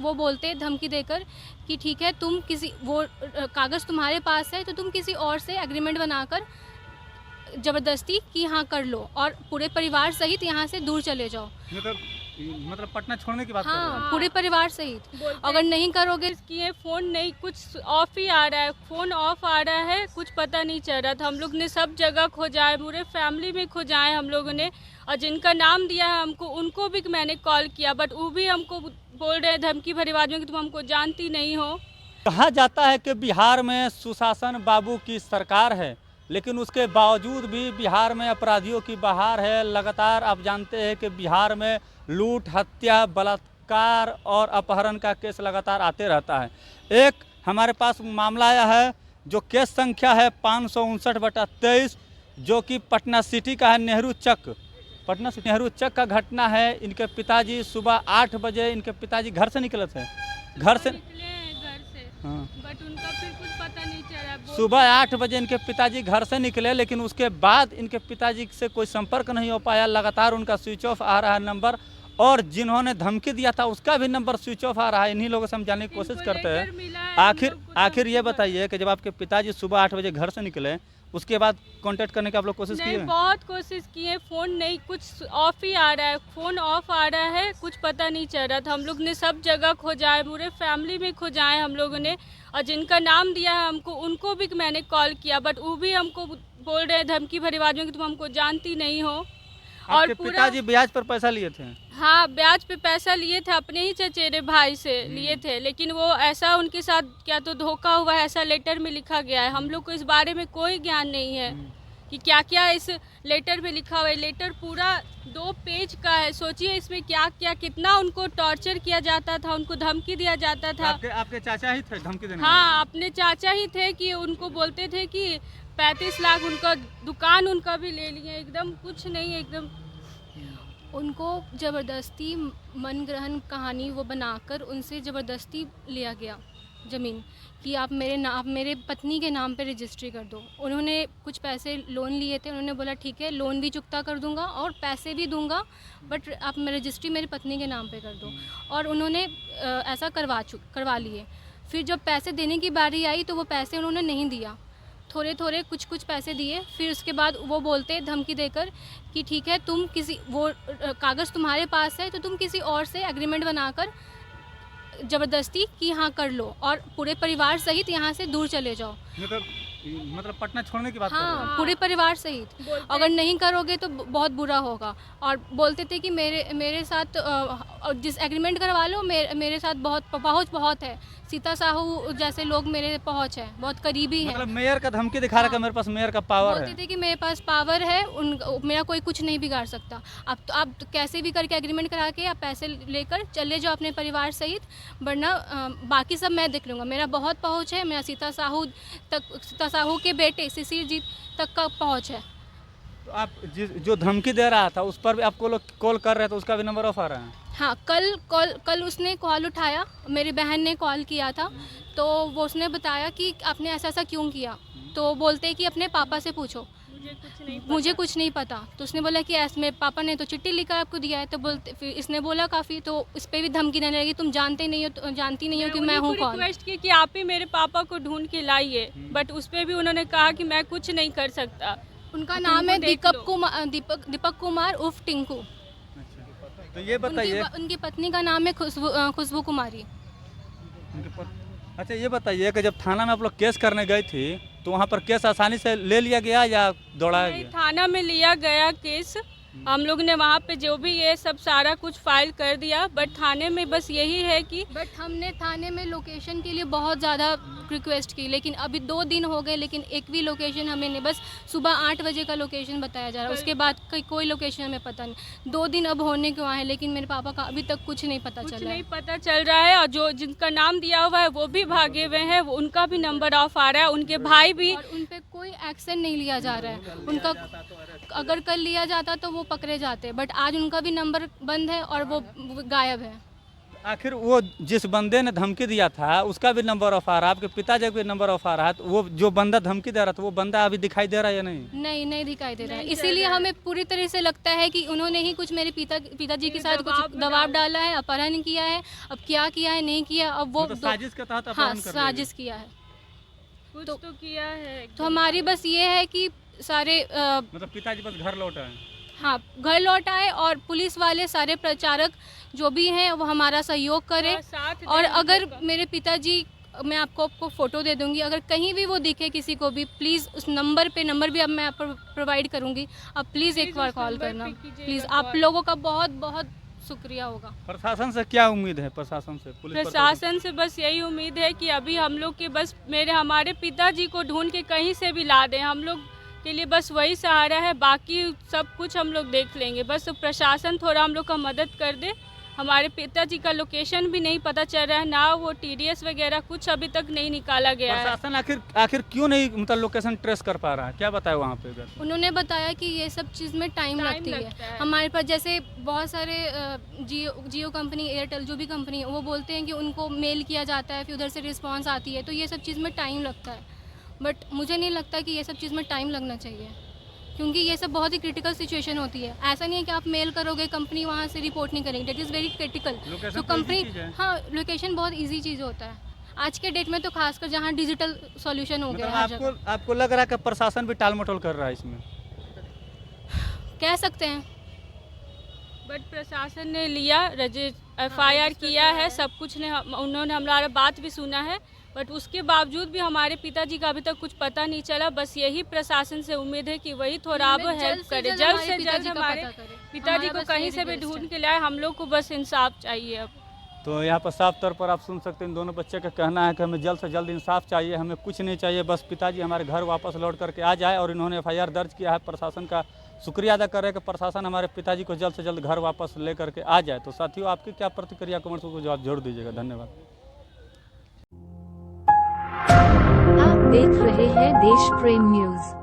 वो बोलते धमकी देकर कि ठीक है, तुम किसी वो कागज़ तुम्हारे पास है तो तुम किसी और से एग्रीमेंट बनाकर ज़बरदस्ती कि हाँ कर लो और पूरे परिवार सहित यहाँ से दूर चले जाओ। मतलब पटना छोड़ने की बात कर रहे हैं? हाँ, पूरे परिवार सहित। अगर नहीं करोगे किए फ़ोन नहीं, कुछ ऑफ ही आ रहा है, फ़ोन ऑफ आ रहा है, कुछ पता नहीं चल रहा था। हम लोग ने सब जगह खोजा है, पूरे फैमिली में खोजा है हम लोगों ने, और जिनका नाम दिया है हमको उनको भी मैंने कॉल किया, बट वो भी हमको बोल रहे हैं धमकी भरी आवाज़ में कि तुम हमको जानती नहीं हो। कहा जाता है कि बिहार में सुशासन बाबू की सरकार है, लेकिन उसके बावजूद भी बिहार में अपराधियों की बहार है। लगातार आप जानते हैं कि बिहार में लूट, हत्या, बलात्कार और अपहरण का केस लगातार आते रहता है। एक हमारे पास मामला आया है जो केस संख्या है 559/23, जो कि पटना सिटी का है। नेहरू चक, पटना से नेहरू चक का घटना है। इनके पिताजी सुबह 8 बजे इनके पिताजी घर से निकले थे, घर से निकले हैं घर से, हाँ, बट उनका फिर कुछ पता नहीं चला। सुबह 8 बजे इनके पिताजी घर से निकले, लेकिन उसके बाद इनके पिताजी से कोई संपर्क नहीं हो पाया। लगातार उनका स्विच ऑफ आ रहा है नंबर, और जिन्होंने धमकी दिया था उसका भी नंबर स्विच ऑफ आ रहा है। इन्हीं लोगों से हम जानने की कोशिश करते हैं। आखिर ये बताइए कि जब आपके पिताजी सुबह 8 बजे घर से निकले, उसके बाद कांटेक्ट करने की आप लोग कोशिश किए? बहुत कोशिश किए, फ़ोन नहीं, कुछ ऑफ ही आ रहा है, फ़ोन ऑफ आ रहा है, कुछ पता नहीं चल रहा था। हम लोग ने सब जगह खोजा है, पूरे फैमिली में खोजा है हम लोगों ने, और जिनका नाम दिया है हमको उनको भी मैंने कॉल किया, बट वो भी हमको बोल रहे हैं धमकी भरी आवाज़ में कि तुम हमको जानती नहीं हो। और पिताजी ब्याज पर पैसा लिए थे? हाँ, ब्याज पे पैसा लिए थे, अपने ही चचेरे भाई से लिए थे, लेकिन वो ऐसा उनके साथ क्या तो धोखा हुआ है, ऐसा लेटर में लिखा गया है। हम लोग को इस बारे में कोई ज्ञान नहीं है कि क्या क्या इस लेटर में लिखा हुआ है। लेटर पूरा 2 पेज का है। सोचिए इसमें क्या क्या कितना उनको टॉर्चर किया जाता था, उनको धमकी दिया जाता था। आपके चाचा ही थे धमकी देने? हाँ, अपने चाचा ही थे कि उनको बोलते थे कि 35 लाख, उनका दुकान उनका भी ले लिए, एकदम कुछ नहीं, एकदम उनको ज़बरदस्ती मन ग्रहण कहानी वो बनाकर उनसे ज़बरदस्ती लिया गया ज़मीन कि आप मेरे पत्नी के नाम पे रजिस्ट्री कर दो। उन्होंने कुछ पैसे लोन लिए थे, उन्होंने बोला ठीक है लोन भी चुकता कर दूंगा और पैसे भी दूंगा, बट आप रजिस्ट्री मेरी पत्नी के नाम पे कर दो। और उन्होंने ऐसा करवा लिए। फिर जब पैसे देने की बारी आई तो वो पैसे उन्होंने नहीं दिया, थोड़े थोड़े कुछ पैसे दिए। फिर उसके बाद वो बोलते धमकी देकर कि ठीक है, तुम किसी वो कागज़ तुम्हारे पास है तो तुम किसी और से एग्रीमेंट बनाकर ज़बरदस्ती कि हाँ कर लो और पूरे परिवार सहित यहाँ से दूर चले जाओ। मतलब पटना छोड़ने की बात कर रहे हैं? हाँ, पूरे परिवार सहित। अगर नहीं करोगे तो बहुत बुरा होगा। और बोलते थे कि मेरे साथ जिस एग्रीमेंट करवा लो, मेरे साथ बहुत है। सीता साहू जैसे लोग मेरे पहुँच है, बहुत करीबी है। मतलब मेयर का धमकी दिखा रहा है कि मेरे पास मेयर का पावर है। बोलते थे कि मेरे पास पावर है, मेरा कोई कुछ नहीं बिगाड़ सकता। आप कैसे भी करके एग्रीमेंट करा के आप पैसे लेकर चले जाओ अपने परिवार सहित, वरना बाकी सब मैं देख लूँगा। मेरा बहुत पहुँच है, मेरा सीता साहू के बेटे शिशिर जी तक का पहुँच है। तो आप जो धमकी दे रहा था उस पर भी आपको लोग कॉल कर रहे थे, उसका भी नंबर ऑफ आ रहा है? हाँ, कल उसने कॉल उठाया, मेरी बहन ने कॉल किया था, तो वो उसने बताया कि आपने ऐसा क्यों किया। तो बोलते कि अपने पापा से पूछो, मुझे कुछ नहीं पता। तो उसने बोला कि ऐसे मेरे पापा ने तो चिट्ठी लिखकर आपको दिया है। तो बोलते फिर इसने बोला काफ़ी, तो इस पर भी धमकी देने लगी, तुम जानती नहीं हो कि मैं हूँ कौन। रिक्वेस्ट की कि आप ही मेरे पापा को ढूंढ के लाइए, बट उस पर भी उन्होंने कहा कि मैं कुछ नहीं कर सकता। उनका नाम है दीपक कुमार उर्फ टिंकू। तो ये बताइए, उनकी पत्नी का नाम है खुशबू कुमारी। अच्छा ये बताइए कि जब थाना में आप लोग केस करने गए थे तो वहाँ पर केस आसानी से ले लिया गया या दौड़ाया गया? थाना में लिया गया केस, हम लोग ने वहाँ पे जो भी ये सब सारा कुछ फाइल कर दिया, बट थाने में बस यही है कि हमने थाने में लोकेशन के लिए बहुत ज़्यादा रिक्वेस्ट की, लेकिन अभी 2 दिन हो गए, लेकिन एक भी लोकेशन हमें नहीं। बस सुबह 8 बजे का लोकेशन बताया जा रहा है, उसके बाद कोई लोकेशन हमें पता नहीं। 2 दिन अब होने को आए हैं, लेकिन मेरे पापा का अभी तक कुछ नहीं पता चल रहा है। और जो जिनका नाम दिया हुआ है वो भी भागे हुए हैं, उनका भी नंबर ऑफ आ रहा है, उनके भाई भी। और उन पर कोई एक्शन नहीं लिया जा रहा है उनका। अगर कल लिया जाता तो वो पकड़े जाते, बट आज उनका भी नंबर बंद है और वो गायब है। आखिर वो जिस बंदे ने धमकी दिया था उसका भी नंबर ऑफ आ रहा है, आपके पिताजी का भी नंबर ऑफ आ रहा है, तो वो जो बंदा धमकी दे रहा था वो बंदा अभी दिखाई दे रहा है या नहीं? नहीं नहीं दिखाई दे रहा है, नहीं चल इसीलिए रहा है। हमें पूरी तरह से लगता है कि उन्होंने ही कुछ मेरे पिताजी के साथ कुछ दबाव डाला है, अपहरण किया है। अब क्या किया है नहीं किया, अब वो मतलब साजिश के तहत हाँ अपहरण कर लिया साजिश किया है। कुछ तो किया है तो हमारी बस ये है कि सारे गया। मतलब पिताजी बस घर लौटा है। हाँ घर लौट आए और पुलिस वाले सारे प्रचारक जो भी हैं वो हमारा सहयोग करें। साथ दें और हम अगर लोग का। मेरे पिताजी, मैं आपको फ़ोटो दे दूंगी, अगर कहीं भी वो दिखे किसी को भी, प्लीज़ उस नंबर भी अब मैं आपको प्रोवाइड करूंगी, आप प्लीज़ एक प्लीज़ बार उस कॉल नंबर करना पे कीजिएगा प्लीज़। आप कॉल। लोगों का बहुत बहुत शुक्रिया होगा। प्रशासन से क्या उम्मीद है? प्रशासन से, पुलिस प्रशासन से बस यही उम्मीद है कि अभी हम लोग के बस हमारे पिताजी को ढूंढ के कहीं से भी ला दें, हम लोग के लिए बस वही सहारा है, बाकी सब कुछ हम लोग देख लेंगे। बस प्रशासन थोड़ा हम लोग का मदद कर दे। हमारे पिताजी का लोकेशन भी नहीं पता चल रहा है, ना वो TDS वगैरह कुछ अभी तक नहीं निकाला गया है। प्रशासन आखिर क्यों नहीं मतलब लोकेशन ट्रेस कर पा रहा है? क्या बताया वहाँ पे अगर? उन्होंने बताया कि ये सब चीज़ में टाइम लगती लगता है। है। हमारे पास जैसे बहुत सारे जियो कंपनी, एयरटेल जो भी कंपनी है, वो बोलते हैं कि उनको मेल किया जाता है, फिर उधर से रिस्पांस आती है, तो ये सब चीज़ में टाइम लगता है। बट मुझे नहीं लगता कि ये सब चीज़ में टाइम लगना चाहिए, क्योंकि ये सब बहुत ही क्रिटिकल सिचुएशन होती है। ऐसा नहीं है कि आप मेल करोगे कंपनी वहाँ से रिपोर्ट नहीं करेगी, that is very critical. Location तो तो easy कंपनी, चीज़ है। हाँ लोकेशन बहुत ईजी चीज़ होता है आज के डेट में, तो खासकर जहाँ डिजिटल सॉल्यूशन हो गया मतलब है हर जगह। आपको लग रहा है कि प्रशासन भी टाल मटोल कर रहा है इसमें? कह सकते हैं। बट प्रशासन ने लिया, FIR किया है, सब कुछ उन्होंने हमारा बात भी सुना है, बट उसके बावजूद भी हमारे पिताजी का अभी तक कुछ पता नहीं चला। बस यही प्रशासन से उम्मीद है कि वही थोड़ा अब हेल्प करे, जल्द से जल्द हमारे पिताजी को कहीं से भी ढूंढ के लाए। हम लोग को बस इंसाफ चाहिए अब। तो यहाँ पर साफ तौर पर आप सुन सकते हैं इन दोनों बच्चे का कहना है कि हमें जल्द से जल्द इंसाफ चाहिए, हमें कुछ नहीं चाहिए, बस पिताजी हमारे घर वापस लौट करके आ जाए। और इन्होंने FIR दर्ज किया है। प्रशासन का शुक्रिया अदा कर रहे हैं कि प्रशासन हमारे पिताजी को जल्द से जल्द घर वापस ले करके आ जाए। तो साथियों, आपकी क्या प्रतिक्रिया कमेंट्स को जवाब जरूर दीजिएगा। धन्यवाद। आप देख रहे हैं देश प्रेम न्यूज।